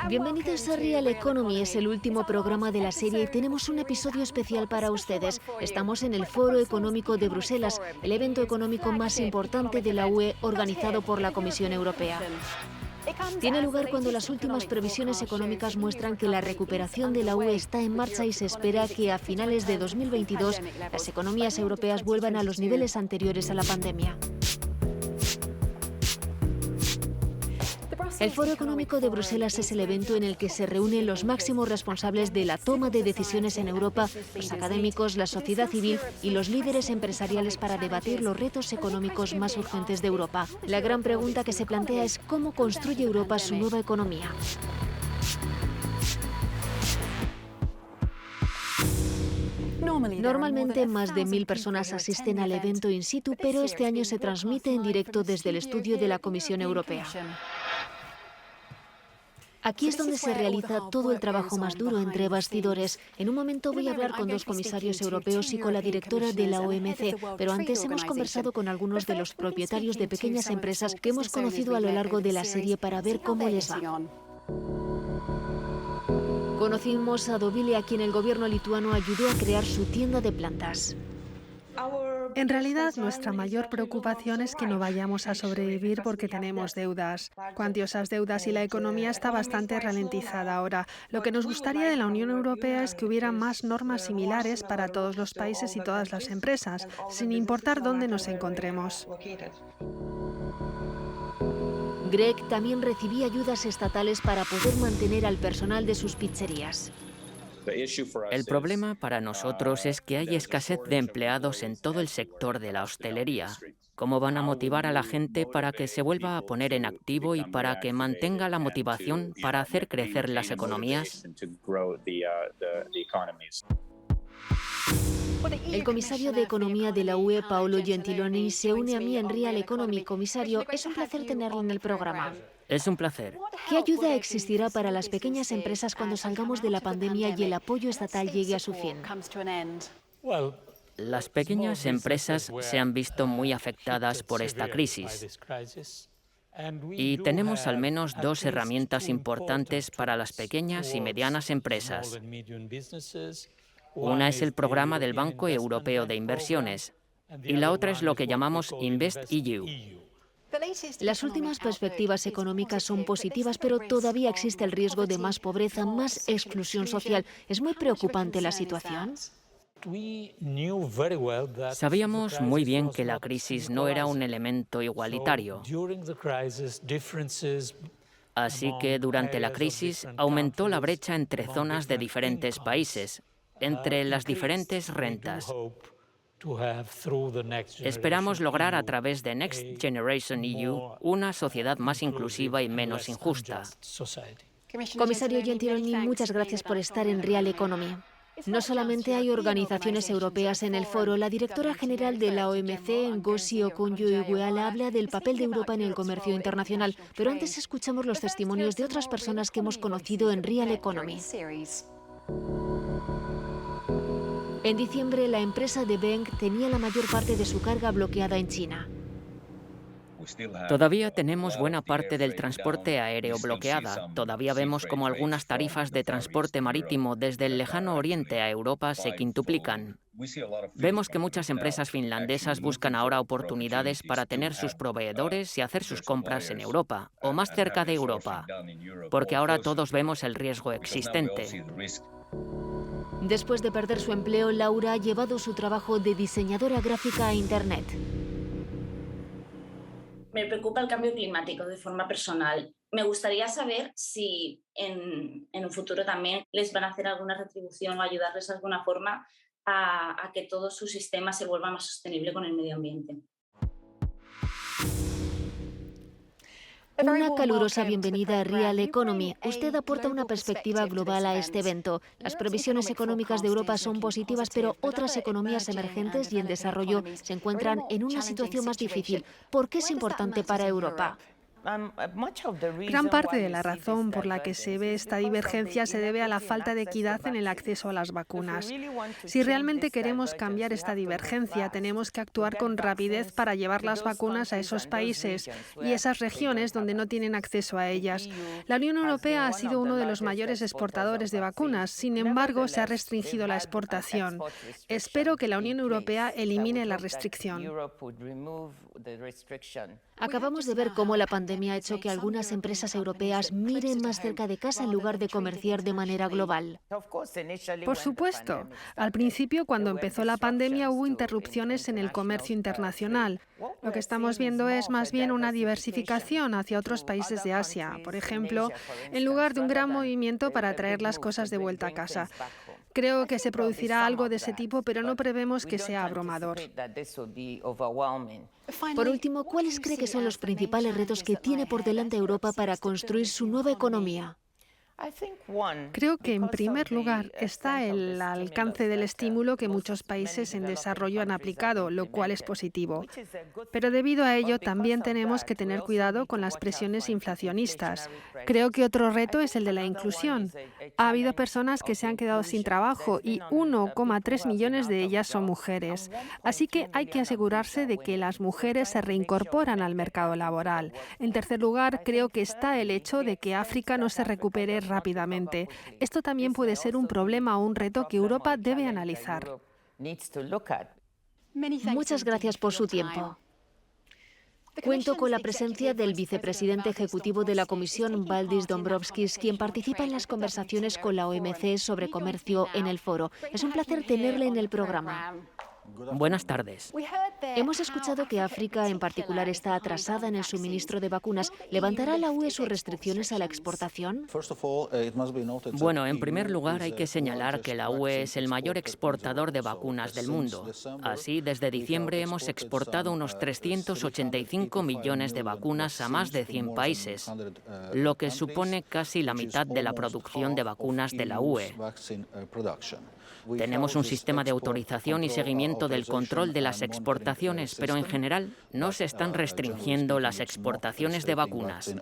Bienvenidos a Real Economy, es el último programa de la serie y tenemos un episodio especial para ustedes. Estamos en el Foro Económico de Bruselas, el evento económico más importante de la UE organizado por la Comisión Europea. Tiene lugar cuando las últimas previsiones económicas muestran que la recuperación de la UE está en marcha y se espera que a finales de 2022 las economías europeas vuelvan a los niveles anteriores a la pandemia. El Foro Económico de Bruselas es el evento en el que se reúnen los máximos responsables de la toma de decisiones en Europa, los académicos, la sociedad civil y los líderes empresariales para debatir los retos económicos más urgentes de Europa. La gran pregunta que se plantea es cómo construye Europa su nueva economía. Normalmente más de 1000 personas asisten al evento in situ, pero este año se transmite en directo desde el estudio de la Comisión Europea. Aquí es donde se realiza todo el trabajo más duro entre bastidores. En un momento voy a hablar con dos comisarios europeos y con la directora de la OMC, pero antes hemos conversado con algunos de los propietarios de pequeñas empresas que hemos conocido a lo largo de la serie para ver cómo les va. Conocimos a Dovilė, a quien el gobierno lituano ayudó a crear su tienda de plantas. En realidad, nuestra mayor preocupación es que no vayamos a sobrevivir porque tenemos deudas, cuantiosas deudas, y la economía está bastante ralentizada ahora. Lo que nos gustaría de la Unión Europea es que hubiera más normas similares para todos los países y todas las empresas, sin importar dónde nos encontremos. Greg también recibía ayudas estatales para poder mantener al personal de sus pizzerías. El problema para nosotros es que hay escasez de empleados en todo el sector de la hostelería. ¿Cómo van a motivar a la gente para que se vuelva a poner en activo y para que mantenga la motivación para hacer crecer las economías? El comisario de Economía de la UE, Paolo Gentiloni, se une a mí en Real Economy. Comisario, es un placer tenerlo en el programa. Es un placer. ¿Qué ayuda existirá para las pequeñas empresas cuando salgamos de la pandemia y el apoyo estatal llegue a su fin? Las pequeñas empresas se han visto muy afectadas por esta crisis. Y tenemos al menos dos herramientas importantes para las pequeñas y medianas empresas. Una es el programa del Banco Europeo de Inversiones y la otra es lo que llamamos InvestEU. Las últimas perspectivas económicas son positivas, pero todavía existe el riesgo de más pobreza, más exclusión social. ¿Es muy preocupante la situación? Sabíamos muy bien que la crisis no era un elemento igualitario. Así que durante la crisis aumentó la brecha entre zonas de diferentes países, entre las diferentes rentas. Esperamos lograr a través de Next Generation EU una sociedad más inclusiva y menos injusta. Comisario Gentiloni, muchas gracias por estar en Real Economy. No solamente hay organizaciones europeas en el foro, la directora general de la OMC, Ngozi Okonjo-Iweala, habla del papel de Europa en el comercio internacional, pero antes escuchamos los testimonios de otras personas que hemos conocido en Real Economy. En diciembre, la empresa de Beng tenía la mayor parte de su carga bloqueada en China. Todavía tenemos buena parte del transporte aéreo bloqueada. Todavía vemos como algunas tarifas de transporte marítimo desde el lejano oriente a Europa se quintuplican. Vemos que muchas empresas finlandesas buscan ahora oportunidades para tener sus proveedores y hacer sus compras en Europa o más cerca de Europa, porque ahora todos vemos el riesgo existente. Después de perder su empleo, Laura ha llevado su trabajo de diseñadora gráfica a Internet. Me preocupa el cambio climático de forma personal. Me gustaría saber si en un futuro también les van a hacer alguna retribución o ayudarles de alguna forma a que todo su sistema se vuelva más sostenible con el medio ambiente. Una calurosa bienvenida a Real Economy. Usted aporta una perspectiva global a este evento. Las previsiones económicas de Europa son positivas, pero otras economías emergentes y en desarrollo se encuentran en una situación más difícil. ¿Por qué es importante para Europa? Gran parte de la razón por la que se ve esta divergencia se debe a la falta de equidad en el acceso a las vacunas. Si realmente queremos cambiar esta divergencia, tenemos que actuar con rapidez para llevar las vacunas a esos países y esas regiones donde no tienen acceso a ellas. La Unión Europea ha sido uno de los mayores exportadores de vacunas, sin embargo, se ha restringido la exportación. Espero que la Unión Europea elimine la restricción. Acabamos de ver cómo la pandemia ha hecho que algunas empresas europeas miren más cerca de casa en lugar de comerciar de manera global. Por supuesto. Al principio, cuando empezó la pandemia, hubo interrupciones en el comercio internacional. Lo que estamos viendo es más bien una diversificación hacia otros países de Asia, por ejemplo, en lugar de un gran movimiento para traer las cosas de vuelta a casa. Creo que se producirá algo de ese tipo, pero no prevemos que sea abrumador. Por último, ¿cuáles cree que son los principales retos que tiene por delante Europa para construir su nueva economía? Creo que, en primer lugar, está el alcance del estímulo que muchos países en desarrollo han aplicado, lo cual es positivo. Pero debido a ello, también tenemos que tener cuidado con las presiones inflacionistas. Creo que otro reto es el de la inclusión. Ha habido personas que se han quedado sin trabajo y 1,3 millones de ellas son mujeres. Así que hay que asegurarse de que las mujeres se reincorporan al mercado laboral. En tercer lugar, creo que está el hecho de que África no se recupere rápidamente. Esto también puede ser un problema o un reto que Europa debe analizar. Muchas gracias por su tiempo. Cuento con la presencia del vicepresidente ejecutivo de la Comisión, Valdis Dombrovskis, quien participa en las conversaciones con la OMC sobre comercio en el foro. Es un placer tenerle en el programa. Buenas tardes. Hemos escuchado que África en particular está atrasada en el suministro de vacunas. ¿Levantará la UE sus restricciones a la exportación? Bueno, en primer lugar hay que señalar que la UE es el mayor exportador de vacunas del mundo. Así, desde diciembre hemos exportado unos 385 millones de vacunas a más de 100 países, lo que supone casi la mitad de la producción de vacunas de la UE. Tenemos un sistema de autorización y seguimiento del control de las exportaciones, pero en general no se están restringiendo las exportaciones de vacunas.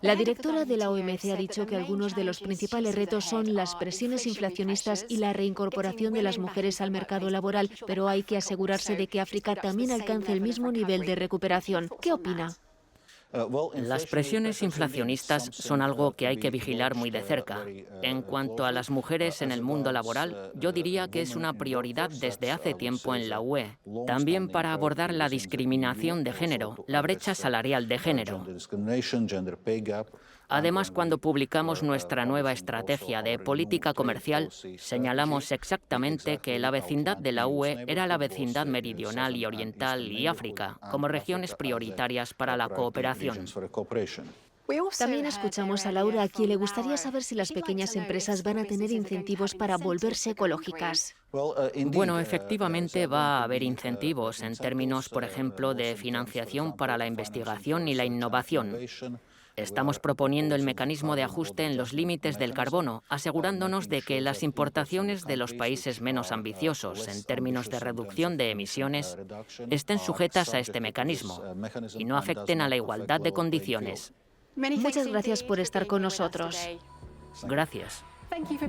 La directora de la OMC ha dicho que algunos de los principales retos son las presiones inflacionistas y la reincorporación de las mujeres al mercado laboral, pero hay que asegurarse de que África también alcance el mismo nivel de recuperación. ¿Qué opina? Las presiones inflacionistas son algo que hay que vigilar muy de cerca. En cuanto a las mujeres en el mundo laboral, yo diría que es una prioridad desde hace tiempo en la UE. También para abordar la discriminación de género, la brecha salarial de género. Además, cuando publicamos nuestra nueva estrategia de política comercial, señalamos exactamente que la vecindad de la UE era la vecindad meridional y oriental y África, como regiones prioritarias para la cooperación. También escuchamos a Laura, a quien le gustaría saber si las pequeñas empresas van a tener incentivos para volverse ecológicas. Bueno, efectivamente va a haber incentivos en términos, por ejemplo, de financiación para la investigación y la innovación. Estamos proponiendo el mecanismo de ajuste en los límites del carbono, asegurándonos de que las importaciones de los países menos ambiciosos en términos de reducción de emisiones estén sujetas a este mecanismo y no afecten a la igualdad de condiciones. Muchas gracias por estar con nosotros. Gracias.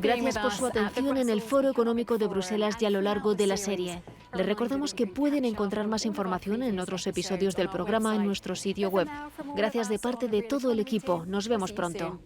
Gracias por su atención en el Foro Económico de Bruselas y a lo largo de la serie. Les recordamos que pueden encontrar más información en otros episodios del programa en nuestro sitio web. Gracias de parte de todo el equipo. Nos vemos pronto.